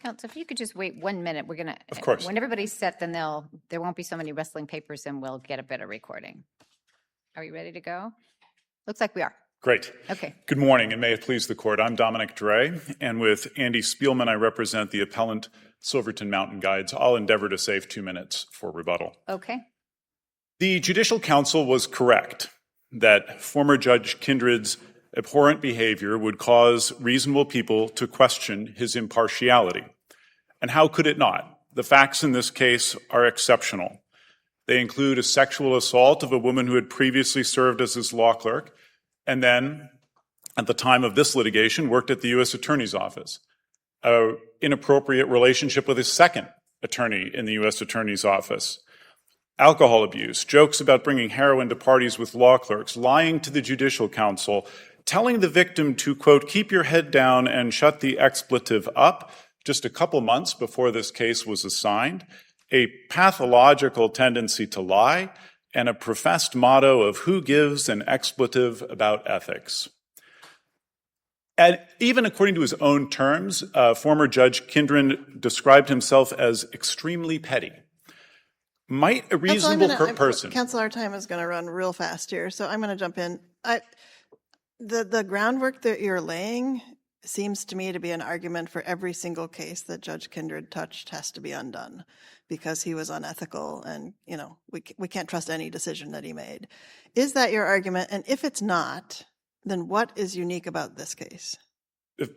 Council, if you could just wait 1 minute, we're gonna. Of course. When everybody's set, then there won't be so many wrestling papers, and we'll get a better recording. Are you ready to go? Looks like we are. Great. Okay. Good morning, and may it please the court. I'm Dominic Dre, and with Andy Spielman, I represent the appellant Silverton Mountain Guides. I'll endeavor to save 2 minutes for rebuttal. Okay. The Judicial Council was correct that former Judge Kindred's abhorrent behavior would cause reasonable people to question his impartiality. And how could it not? The facts in this case are exceptional. They include a sexual assault of a woman who had previously served as his law clerk, and then, at the time of this litigation, worked at the U.S. Attorney's Office. An inappropriate relationship with his second attorney in the U.S. Attorney's Office. Alcohol abuse, jokes about bringing heroin to parties with law clerks, lying to the Judicial Council, telling the victim to, quote, keep your head down and shut the expletive up just a couple months before this case was assigned, a pathological tendency to lie, and a professed motto of who gives an expletive about ethics. And even according to his own terms, former Judge Kindred described himself as extremely petty. Might a reasonable person... Counsel, our time is going to run real fast here, so I'm going to jump in. The groundwork that you're laying seems to me to be an argument for every single case that Judge Kindred touched has to be undone because he was unethical and, you know, we can't trust any decision that he made. Is that your argument? And if it's not, then what is unique about this case?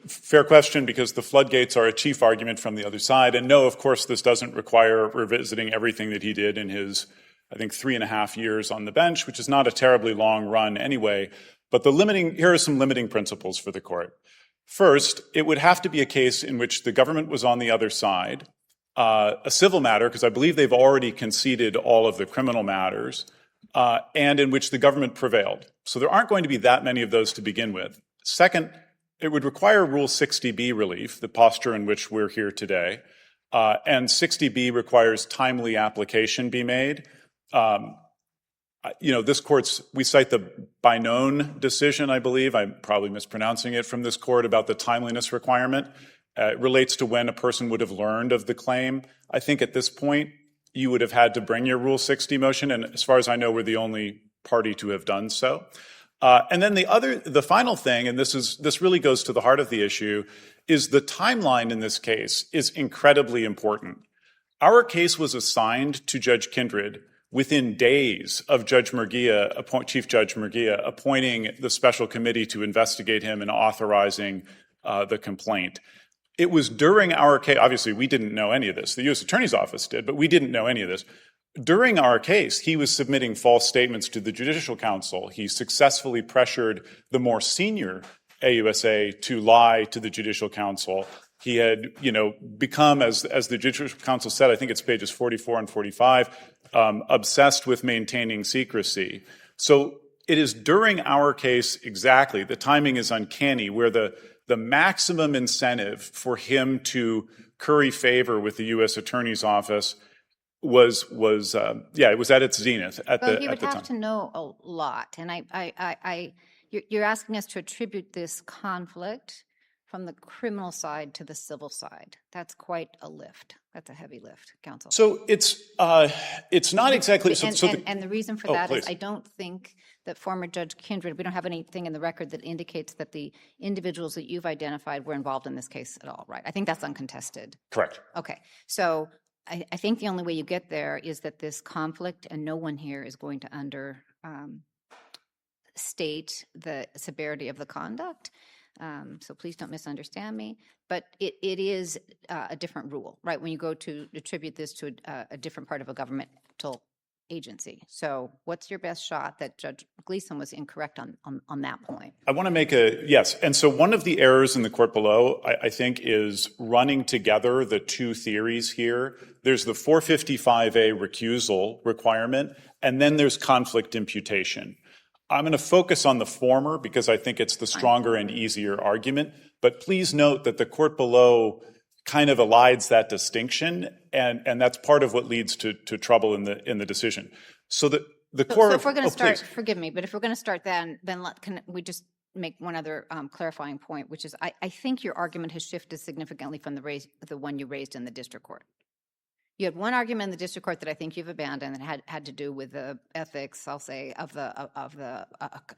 Fair question, because the floodgates are a chief argument from the other side. And no, of course, this doesn't require revisiting everything that he did in his, I think, 3.5 years on the bench, which is not a terribly long run anyway. But here are some limiting principles for the court. First, it would have to be a case in which the government was on the other side, a civil matter, because I believe they've already conceded all of the criminal matters, and in which the government prevailed. So there aren't going to be that many of those to begin with. Second, it would require Rule 60B relief, the posture in which we're here today, and 60B requires timely application be made. We cite the Binone decision, I believe. I'm probably mispronouncing it from this court about the timeliness requirement. It relates to when a person would have learned of the claim. I think at this point, you would have had to bring your Rule 60 motion, and as far as I know, we're the only party to have done so. And then the final thing, and this really goes to the heart of the issue, is the timeline in this case is incredibly important. Our case was assigned to Judge Kindred within days of Chief Judge Murguia appointing the special committee to investigate him and authorizing the complaint. It was during our case, obviously we didn't know any of this, the U.S. Attorney's Office did, but we didn't know any of this. During our case, he was submitting false statements to the Judicial Council. He successfully pressured the more senior AUSA to lie to the Judicial Council. He had, become, as the Judicial Council said, I think it's pages 44 and 45, obsessed with maintaining secrecy. So it is during our case exactly, the timing is uncanny, where the maximum incentive for him to curry favor with the U.S. Attorney's Office was at its zenith at the time. He would have to know a lot, and you're asking us to attribute this conflict from the criminal side to the civil side. That's quite a lift. That's a heavy lift, counsel. So it's not exactly. And the reason for that is I don't think that former Judge Kindred, we don't have anything in the record that indicates that the individuals that you've identified were involved in this case at all, right? I think that's uncontested. Correct. Okay. So I think the only way you get there is that this conflict, and no one here is going to understate the severity of the conduct. So please don't misunderstand me. But it is a different rule, right? When you go to attribute this to a different part of a governmental agency. So what's your best shot that Judge Gleeson was incorrect on that point? I want to make yes. And so one of the errors in the court below, I think, is running together the two theories here. There's the 455A recusal requirement, and then there's conflict imputation. I'm going to focus on the former because I think it's the stronger and easier argument. But please note that the court below kind of elides that distinction, and that's part of what leads to trouble in the decision. So the court. So if we're going to start, forgive me, but if we're going to start then can we just make one other clarifying point, which is I think your argument has shifted significantly from the one you raised in the district court. You had one argument in the district court that I think you've abandoned that had to do with the ethics, I'll say, of the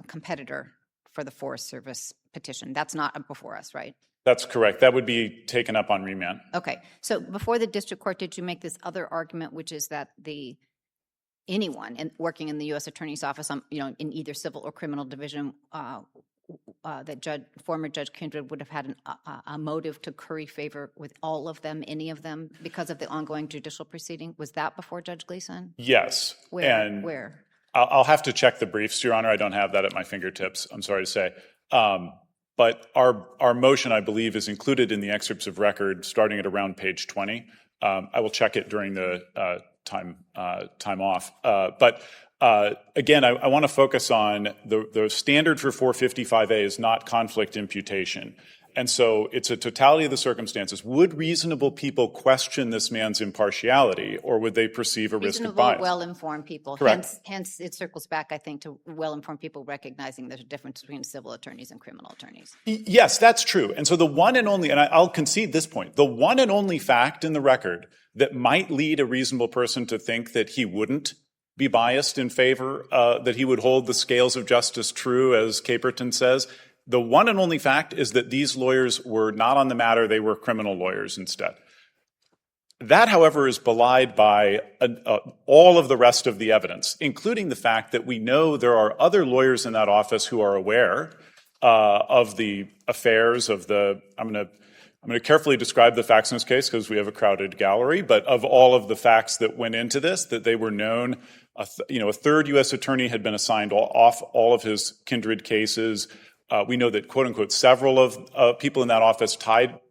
competitor for the Forest Service petition. That's not before us, right? That's correct. That would be taken up on remand. Okay. So before the district court, did you make this other argument, which is that anyone working in the U.S. Attorney's Office, in either civil or criminal division, that former Judge Kindred would have had a motive to curry favor with all of them, any of them, because of the ongoing judicial proceeding? Was that before Judge Gleeson? Yes. Where? I'll have to check the briefs, Your Honor. I don't have that at my fingertips. I'm sorry to say. But our motion, I believe, is included in the excerpts of record starting at around page 20. I will check it during the time off. But again, I want to focus on the standard for 455A is not conflict imputation. And so it's a totality of the circumstances. Would reasonable people question this man's impartiality, or would they perceive a risk of bias? Reasonable, well-informed people. Correct. Hence, it circles back, I think, to well-informed people recognizing there's a difference between civil attorneys and criminal attorneys. Yes, that's true. And so the one and only, and I'll concede this point, the one and only fact in the record that might lead a reasonable person to think that he wouldn't be biased in favor, that he would hold the scales of justice true, as Caperton says, the one and only fact is that these lawyers were not on the matter, they were criminal lawyers instead. That, however, is belied by all of the rest of the evidence, including the fact that we know there are other lawyers in that office who are aware of the affairs of I'm going to carefully describe the facts in this case because we have a crowded gallery, but of all of the facts that went into this, that they were known. A third U.S. attorney had been assigned off all of his kindred cases. We know that, quote unquote, several of people in that office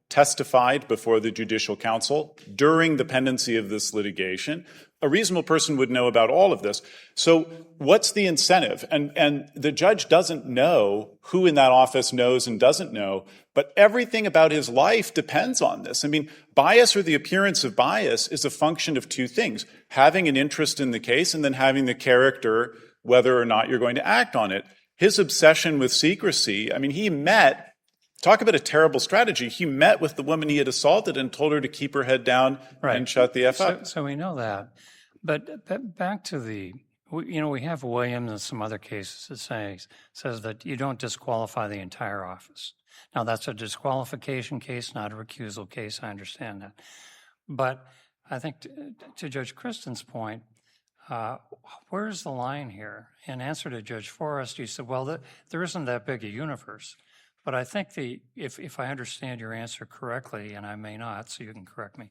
testified before the Judicial Council during the pendency of this litigation. A reasonable person would know about all of this. So what's the incentive? And the judge doesn't know who in that office knows and doesn't know, but everything about his life depends on this. I mean, bias or the appearance of bias is a function of two things, having an interest in the case and then having the character whether or not you're going to act on it. His obsession with secrecy, I mean, talk about a terrible strategy. He met with the woman he had assaulted and told her to keep her head down and shut the F up. So we know that. But back to we have Williams and some other cases that says that you don't disqualify the entire office. Now, that's a disqualification case, not a recusal case. I understand that. But I think to Judge Kristen's point, where's the line here? In answer to Judge Forrest, you said, well, there isn't that big a universe. But I think if I understand your answer correctly, and I may not, so you can correct me,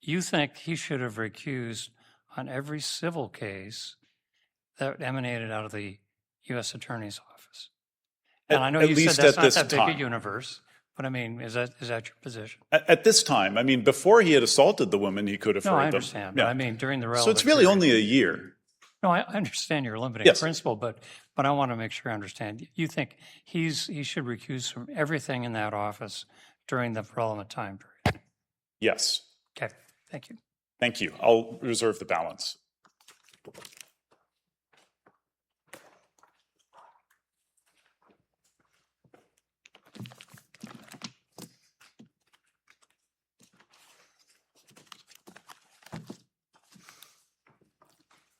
you think he should have recused on every civil case that emanated out of the U.S. Attorney's Office. And I know you said that's not that big a universe, but I mean, is that your position? At this time, I mean, before he had assaulted the woman, he could have heard them. No, I understand, but I mean, during the relevant So it's really period. only a year. No, I understand your limiting principle, but I want to make sure I understand. You think he should recuse from everything in that office during the relevant time period? Yes. Okay, thank you. Thank you. I'll reserve the balance.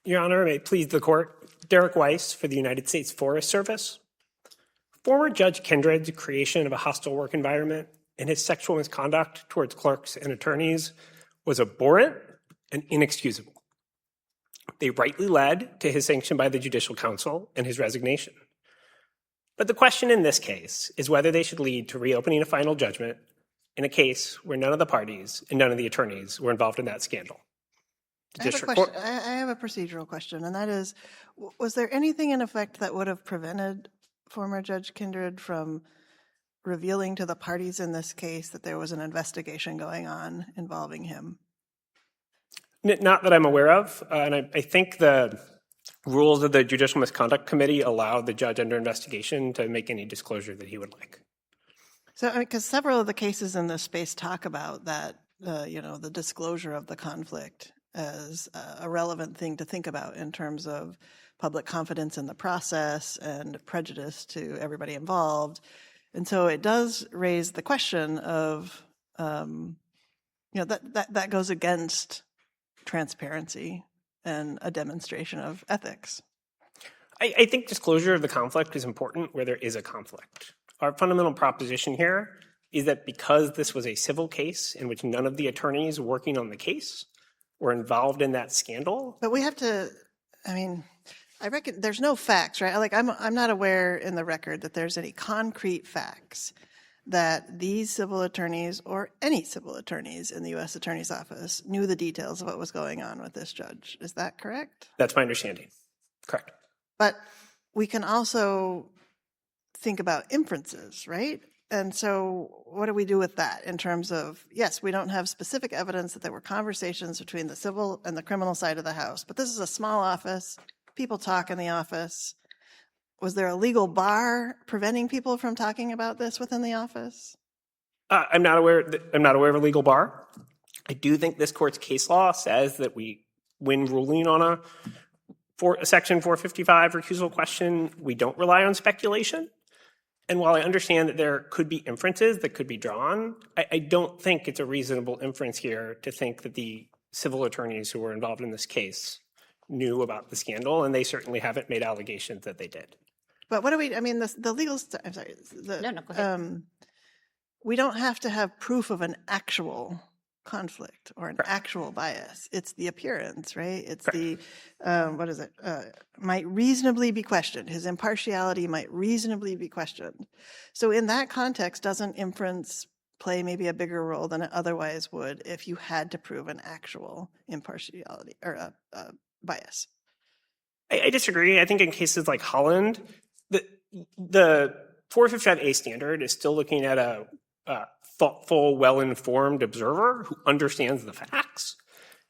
Your Honor, may it please the Court, Derek Weiss for the United States Forest Service. Former Judge Kindred's creation of a hostile work environment and his sexual misconduct towards clerks and attorneys was abhorrent and inexcusable. They rightly led to his sanction by the Judicial Council and his resignation. But the question in this case is whether they should lead to reopening a final judgment in a case where none of the parties and none of the attorneys were involved in that scandal. I have a procedural question, and that is, was there anything in effect that would have prevented former Judge Kindred from revealing to the parties in this case that there was an investigation going on involving him? Not that I'm aware of, and I think the rules of the Judicial Misconduct Committee allow the judge under investigation to make any disclosure that he would like. So, because several of the cases in this space talk about that, the disclosure of the conflict as a relevant thing to think about in terms of public confidence in the process and prejudice to everybody involved. And so it does raise the question of, that goes against transparency and a demonstration of ethics. I think disclosure of the conflict is important where there is a conflict. Our fundamental proposition here is that because this was a civil case in which none of the attorneys working on the case were involved in that scandal. But we have to, I reckon there's no facts, right? Like I'm not aware in the record that there's any concrete facts that these civil attorneys or any civil attorneys in the U.S. Attorney's Office knew the details of what was going on with this judge. Is that correct? That's my understanding. Correct. But we can also think about inferences, right? And so what do we do with that in terms of, yes, we don't have specific evidence that there were conversations between the civil and the criminal side of the house, but this is a small office. People talk in the office. Was there a legal bar preventing people from talking about this within the office? I'm not aware of a legal bar. I do think this court's case law says that when ruling on a Section 455 recusal question, we don't rely on speculation. And while I understand that there could be inferences that could be drawn, I don't think it's a reasonable inference here to think that the civil attorneys who were involved in this case knew about the scandal, and they certainly haven't made allegations that they did. But what do we, the legal, I'm sorry. No, go ahead. We don't have to have proof of an actual conflict or an actual bias. It's the appearance, right? It's the, might reasonably be questioned. His impartiality might reasonably be questioned. So in that context, doesn't inference play maybe a bigger role than it otherwise would if you had to prove an actual impartiality or bias? I disagree. I think in cases like Holland, the 455A standard is still looking at a thoughtful, well-informed observer who understands the facts.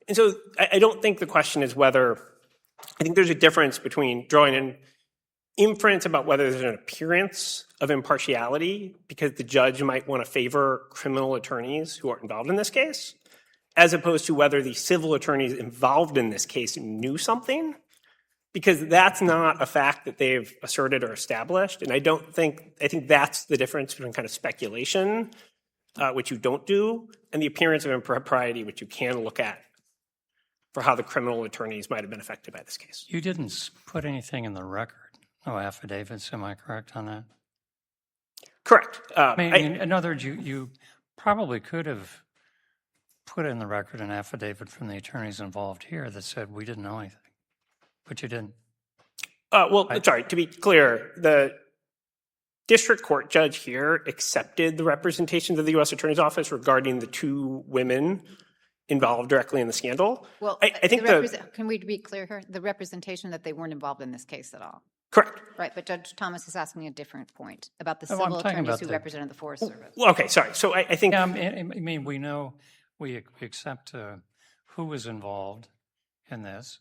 And so I don't think the question is whether, I think there's a difference between drawing an inference about whether there's an appearance of impartiality because the judge might want to favor criminal attorneys who are involved in this case, as opposed to whether the civil attorneys involved in this case knew something, because that's not a fact that they've asserted or established. And I think that's the difference between kind of speculation, which you don't do, and the appearance of impropriety, which you can look at for how the criminal attorneys might have been affected by this case. You didn't put anything in the record, no affidavits, am I correct on that? Correct. In other words, you probably could have put in the record an affidavit from the attorneys involved here that said we didn't know anything, but you didn't. Sorry, to be clear, the district court judge here accepted the representations of the U.S. Attorney's Office regarding the two women involved directly in the scandal. Well, I think can we be clear here? The representation that they weren't involved in this case at all. Correct. Right, but Judge Thomas is asking a different point about the civil attorneys who represented the Forest Service. Well, okay, sorry. So I think... we know, we accept who was involved in this,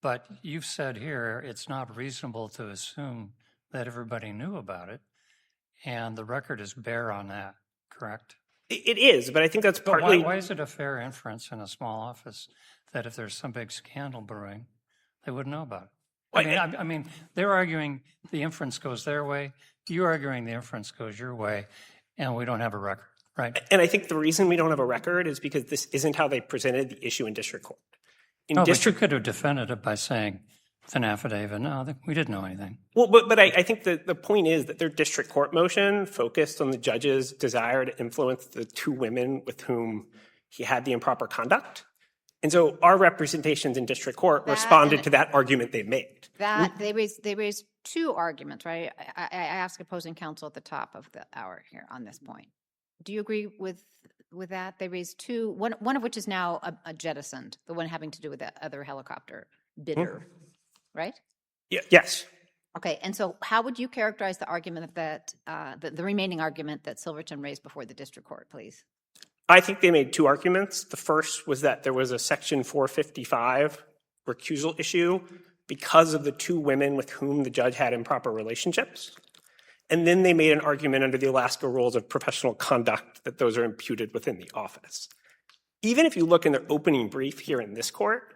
but you've said here it's not reasonable to assume that everybody knew about it, and the record is bare on that, correct? It is, but I think that's partly... Why is it a fair inference in a small office that if there's some big scandal brewing, they wouldn't know about it? I mean, they're arguing the inference goes their way, you're arguing the inference goes your way, and we don't have a record, right? And I think the reason we don't have a record is because this isn't how they presented the issue in district court. But you could have defended it by saying, with an affidavit, no, we didn't know anything. Well, but I think the point is that their district court motion focused on the judge's desire to influence the two women with whom he had the improper conduct. And so our representations in district court responded to that argument they made. They raised two arguments, right? I asked opposing counsel at the top of the hour here on this point. Do you agree with that? They raised two, one of which is now a jettisoned, the one having to do with the other helicopter bidder, right? Yes. Okay, and so how would you characterize the argument that, the remaining argument that Silverton raised before the district court, please? I think they made two arguments. The first was that there was a Section 455 recusal issue because of the two women with whom the judge had improper relationships. And then they made an argument under the Alaska Rules of Professional Conduct that those are imputed within the office. Even if you look in their opening brief here in this court,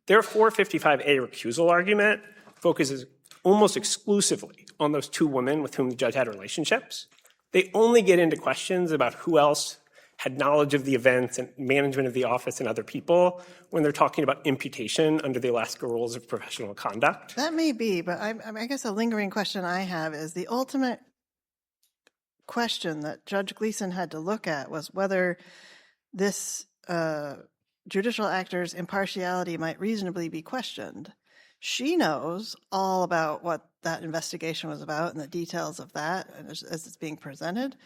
their 455A recusal argument focuses almost exclusively on those two women with whom the judge had relationships. They only get into questions about who else had knowledge of the events and management of the office and other people when they're talking about imputation under the Alaska Rules of Professional Conduct. That may be, but I guess a lingering question I have is the ultimate question that Judge Gleeson had to look at was whether this judicial actor's impartiality might reasonably be questioned. She knows all about what that investigation was about and the details of that as it's being presented.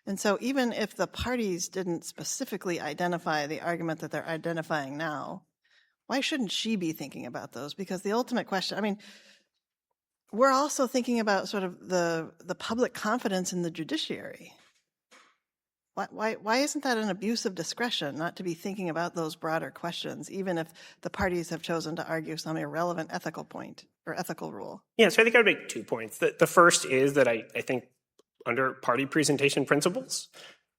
And so even if the parties didn't specifically identify the argument that they're identifying now, why shouldn't she be thinking about those? Because the ultimate question, I mean, we're also thinking about sort of the public confidence in the judiciary. Why isn't that an abuse of discretion not to be thinking about those broader questions, even if the parties have chosen to argue some irrelevant ethical point or ethical rule? Yeah, so I think I would make 2 points. The first is that I think under party presentation principles,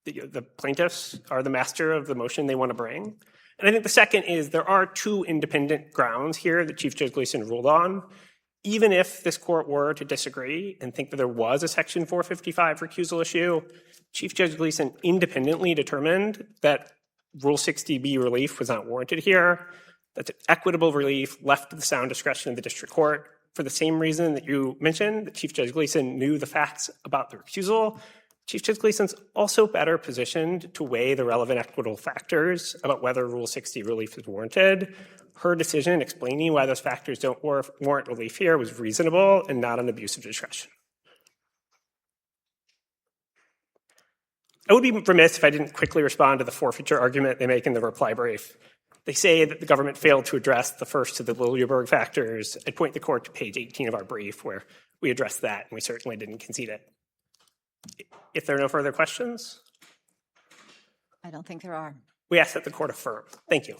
the plaintiffs are the master of the motion they want to bring. And I think the second is there are 2 independent grounds here that Chief Judge Gleeson ruled on. Even if this court were to disagree and think that there was a Section 455 recusal issue, Chief Judge Gleeson independently determined that Rule 60B relief was not warranted here. That's an equitable relief left to the sound discretion of the district court. For the same reason that you mentioned, that Chief Judge Gleeson knew the facts about the recusal, Chief Judge Gleeson's also better positioned to weigh the relevant equitable factors about whether Rule 60 relief is warranted. Her decision explaining why those factors don't warrant relief here was reasonable and not an abuse of discretion. I would be remiss if I didn't quickly respond to the forfeiture argument they make in the reply brief. They say that the government failed to address the first of the Lillieberg factors. I'd point the court to page 18 of our brief where we addressed that, and we certainly didn't concede it. If there are no further questions, I don't think there are. we ask that the court affirm. Thank you.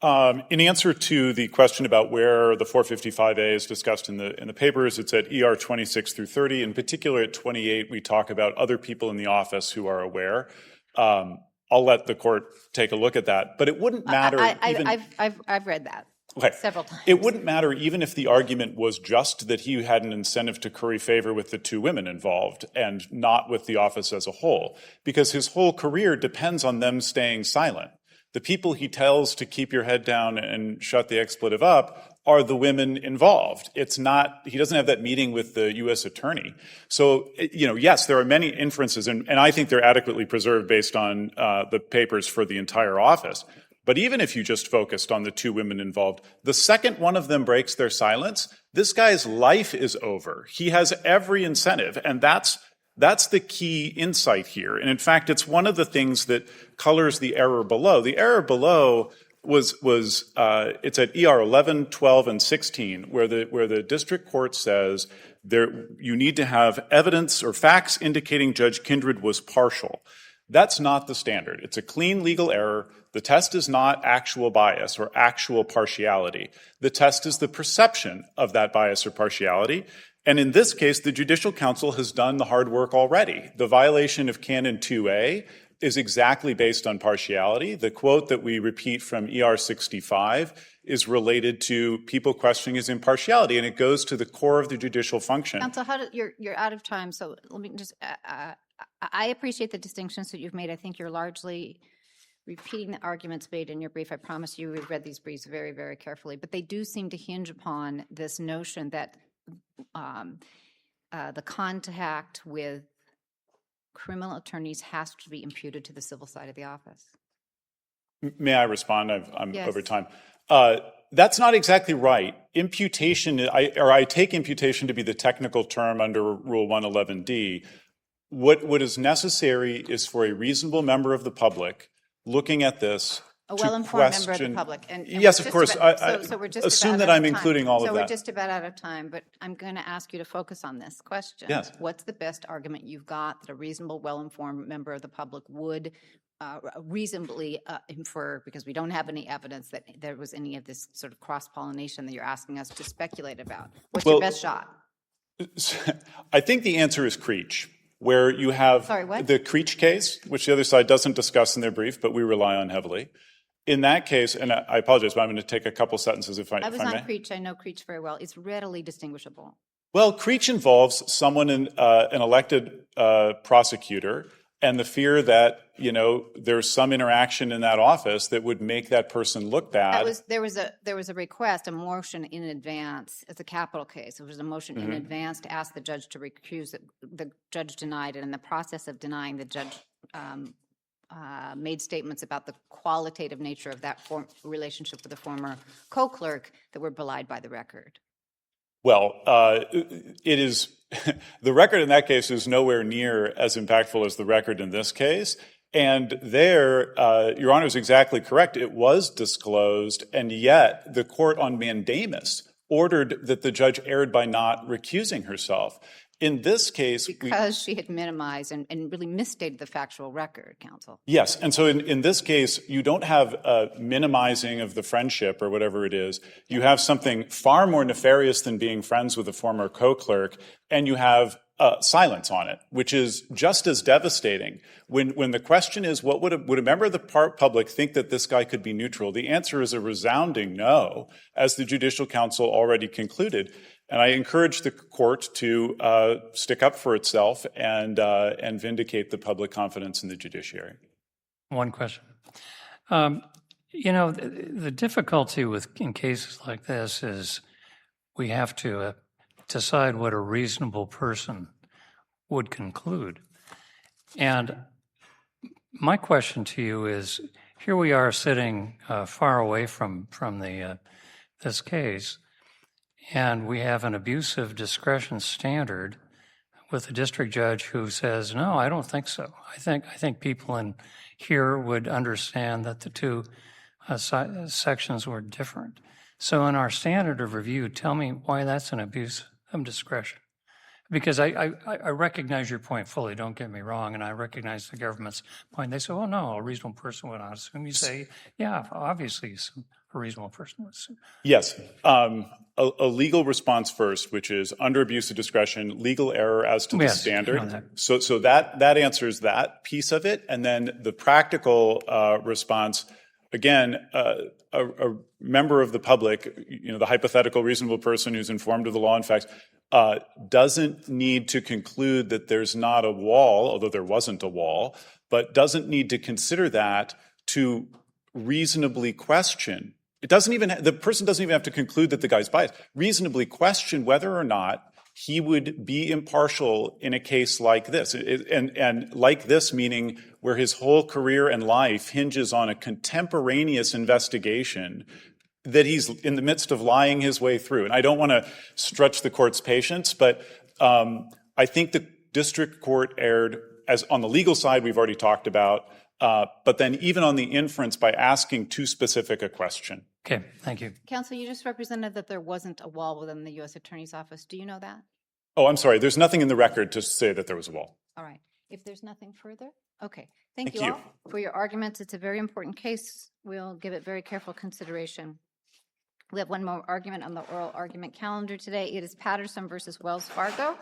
In answer to the question about where the 455A is discussed in the papers, it's at ER 26 through 30. In particular, at 28, we talk about other people in the office who are aware. I'll let the court take a look at that, but it wouldn't matter. I've read that several times. It wouldn't matter even if the argument was just that he had an incentive to curry favor with the 2 women involved and not with the office as a whole, because his whole career depends on them staying silent. The people he tells to keep your head down and shut the expletive up are the women involved. It's not, he doesn't have that meeting with the U.S. attorney. So, yes, there are many inferences, and I think they're adequately preserved based on the papers for the entire office. But even if you just focused on the 2 women involved, the second one of them breaks their silence, this guy's life is over. He has every incentive, and that's the key insight here. And in fact, it's one of the things that colors the error below. The error below was it's at ER 11, 12, and 16, where the district court says you need to have evidence or facts indicating Judge Kindred was partial. That's not the standard. It's a clean legal error. The test is not actual bias or actual partiality. The test is the perception of that bias or partiality. And in this case, the Judicial Council has done the hard work already. The violation of Canon 2A is exactly based on partiality. The quote that we repeat from ER 65 is related to people questioning his impartiality, and it goes to the core of the judicial function. Counsel, you're out of time, so let me just I appreciate the distinctions that you've made. I think you're largely repeating the arguments made in your brief. I promise you we've read these briefs very, very carefully, but they do seem to hinge upon this notion that the contact with criminal attorneys has to be imputed to the civil side of the office. May I respond? I'm Yes. over time. That's not exactly right. Imputation, I take imputation to be the technical term under Rule 111D. What is necessary is for a reasonable member of the public looking at this A to well-informed member of the question- public. And Yes, we're of just course. about- so we're just assume about that out I'm of time. including all of So that. we're just about out of time, but I'm going to ask you to focus on this question. Yes. What's the best argument you've got that a reasonable, well-informed member of the public would reasonably infer, because we don't have any evidence that there was any of this sort of cross-pollination that you're asking us to speculate about? What's your best shot? I think the answer is Creech. where you have Sorry, what? the Creech case, which the other side doesn't discuss in their brief, but we rely on heavily. In that case, and I apologize, but I'm going to take a couple sentences if I I was may. on Creech. I know Creech very well. It's readily distinguishable. Well, Creech involves someone in an elected prosecutor and the fear that, there's some interaction in that office that would make that person look bad. There was a request, a motion in advance. It's a capital case. It was a motion in advance to ask the judge to recuse it. The judge denied it. In the process of denying, the judge made statements about the qualitative nature of that relationship with the former co-clerk that were belied by the record. Well, it is the record in that case is nowhere near as impactful as the record in this case. And there, Your Honor is exactly correct. It was disclosed, and yet the court on mandamus ordered that the judge erred by not recusing herself. In this case, because she had minimized and really misstated the factual record, counsel. Yes, and so in this case, you don't have a minimizing of the friendship or whatever it is. You have something far more nefarious than being friends with a former co-clerk, and you have silence on it, which is just as devastating. When the question is, would a member of the public think that this guy could be neutral? The answer is a resounding no, as the Judicial Council already concluded. And I encourage the court to stick up for itself and vindicate the public confidence in the judiciary. One question. The difficulty in cases like this is we have to decide what a reasonable person would conclude. And my question to you is, here we are sitting far away from this case, and we have an abusive discretion standard with a district judge who says, no, I don't think so. I think people in here would understand that the two sections were different. So in our standard of review, tell me why that's an abuse of discretion. Because I recognize your point fully, don't get me wrong, and I recognize the government's point. They say, oh, no, a reasonable person would not assume. You say, yeah, obviously a reasonable person would assume. Yes. A legal response first, which is under abuse of discretion, legal error as to the standard. So that answers that piece of it. And then the practical response, again, a member of the public, the hypothetical reasonable person who's informed of the law and facts, doesn't need to conclude that there's not a wall, although there wasn't a wall, but doesn't need to consider that to reasonably question. The person doesn't even have to conclude that the guy's biased. Reasonably question whether or not he would be impartial in a case like this. And like this, meaning where his whole career and life hinges on a contemporaneous investigation that he's in the midst of lying his way through. And I don't want to stretch the court's patience, but I think the district court erred, as on the legal side we've already talked about, but then even on the inference by asking too specific a question. Okay, thank you. Counsel, you just represented that there wasn't a wall within the U.S. Attorney's Office. Do you know that? Oh, I'm sorry. There's nothing in the record to say that there was a wall. All right. If there's nothing further, okay. Thank you all for your arguments. It's a very important case. We'll give it very careful consideration. We have one more argument on the oral argument calendar today. It is Patterson versus Wells Fargo.